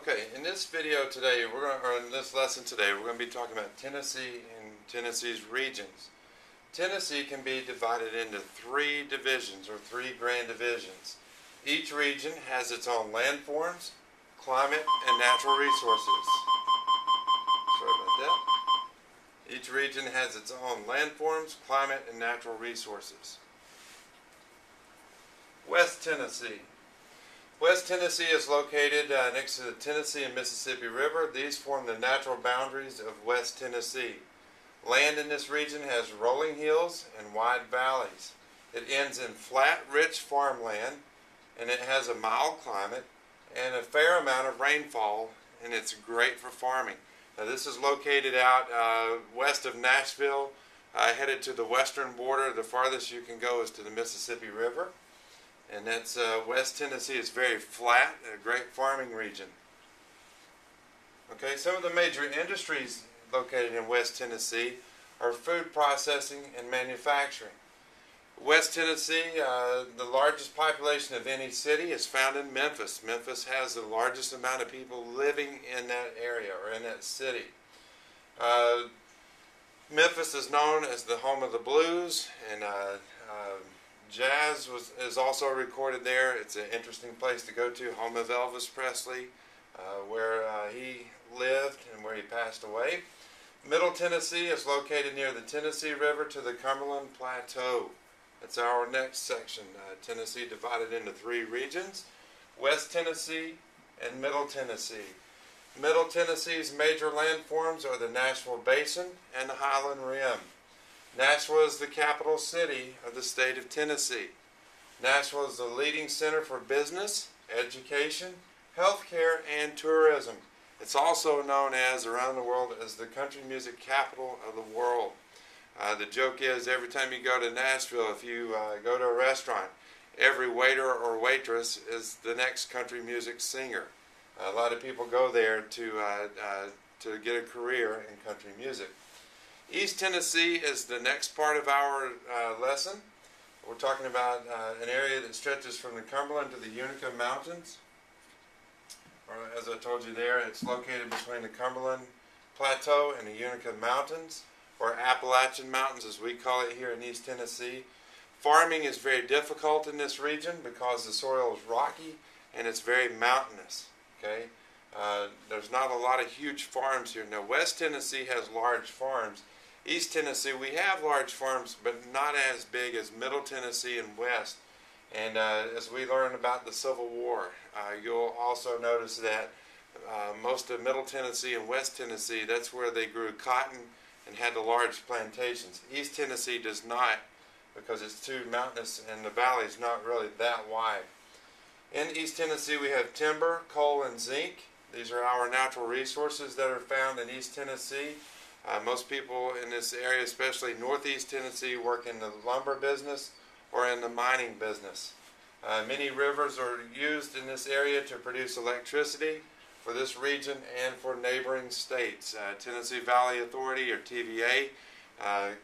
Okay, in this video today, or in this lesson today, we're going to be talking about Tennessee and Tennessee's regions. Tennessee can be divided into three divisions, or three grand divisions. Each region has its own landforms, climate, and natural resources. Sorry about that. Each region has its own landforms, climate, and natural resources. West Tennessee. West Tennessee is located next to the Tennessee and Mississippi River. These form the natural boundaries of West Tennessee. Land in this region has rolling hills and wide valleys. It ends in flat, rich farmland, and it has a mild climate and a fair amount of rainfall, and it's great for farming. Now, this is located out west of Nashville, headed to the western border. The farthest you can go is to the Mississippi River. And that's West Tennessee is very flat, a great farming region. Okay, some of the major industries located in West Tennessee are food processing and manufacturing. West Tennessee, the largest population of any city is found in Memphis. Memphis has the largest amount of people living in that area or in that city. Memphis is known as the home of the blues, and jazz is also recorded there. It's an interesting place to go to, home of Elvis Presley, where he lived and where he passed away. Middle Tennessee is located near the Tennessee River to the Cumberland Plateau. That's our next section. Tennessee divided into three regions: West Tennessee and Middle Tennessee. Middle Tennessee's major landforms are the Nashville Basin and the Highland Rim. Nashville is the capital city of the state of Tennessee. Nashville is the leading center for business, education, healthcare, and tourism. It's also known as, around the world, as the country music capital of the world. The joke is, every time you go to Nashville, if you go to a restaurant, every waiter or waitress is the next country music singer. A lot of people go there to get a career in country music. East Tennessee is the next part of our lesson. We're talking about an area that stretches from the Cumberland to the Utica Mountains. Or, as I told you there, it's located between the Cumberland Plateau and the Utica Mountains, or Appalachian Mountains as we call it here in East Tennessee. Farming is very difficult in this region because the soil is rocky and it's very mountainous. Okay, there's not a lot of huge farms here. Now, West Tennessee has large farms. East Tennessee, we have large farms, but not as big as Middle Tennessee and West. And as we learn about the Civil War, you'll also notice that most of Middle Tennessee and West Tennessee, that's where they grew cotton and had the large plantations. East Tennessee does not, because it's too mountainous and the valley is not really that wide. In East Tennessee, we have timber, coal, and zinc. These are our natural resources that are found in East Tennessee. Most people in this area, especially Northeast Tennessee, work in the lumber business or in the mining business. Many rivers are used in this area to produce electricity for this region and for neighboring states. Tennessee Valley Authority, or TVA,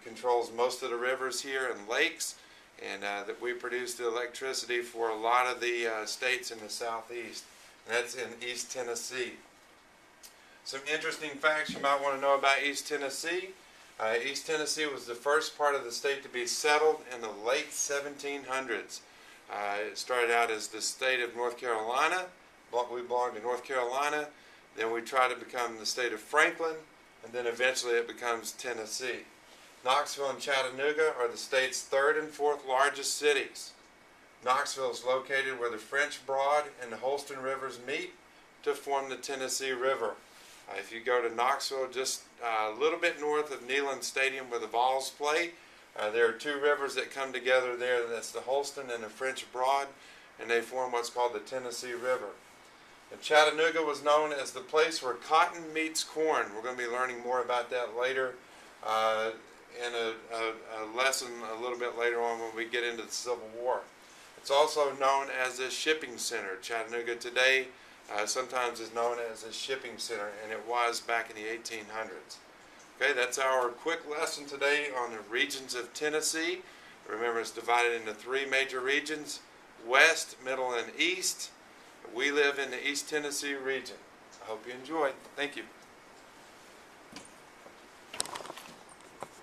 controls most of the rivers here and lakes, and that we produce the electricity for a lot of the states in the southeast. And that's in East Tennessee. Some interesting facts you might want to know about East Tennessee. East Tennessee was the first part of the state to be settled in the late 1700s. It started out as the state of North Carolina. We belonged to North Carolina. Then we tried to become the state of Franklin, and then eventually it becomes Tennessee. Knoxville and Chattanooga are the state's third and fourth largest cities. Knoxville is located where the French Broad and the Holston Rivers meet to form the Tennessee River. If you go to Knoxville, just a little bit north of Neyland Stadium where the Vols play, there are two rivers that come together there. That's the Holston and the French Broad, and they form what's called the Tennessee River. And Chattanooga was known as the place where cotton meets corn. We're going to be learning more about that later in a lesson a little bit later on when we get into the Civil War. It's also known as a shipping center. Chattanooga today sometimes is known as a shipping center, and it was back in the 1800s. Okay, that's our quick lesson today on the regions of Tennessee. Remember, it's divided into three major regions: West, Middle, and East. We live in the East Tennessee region. hope you enjoyed. Thank you.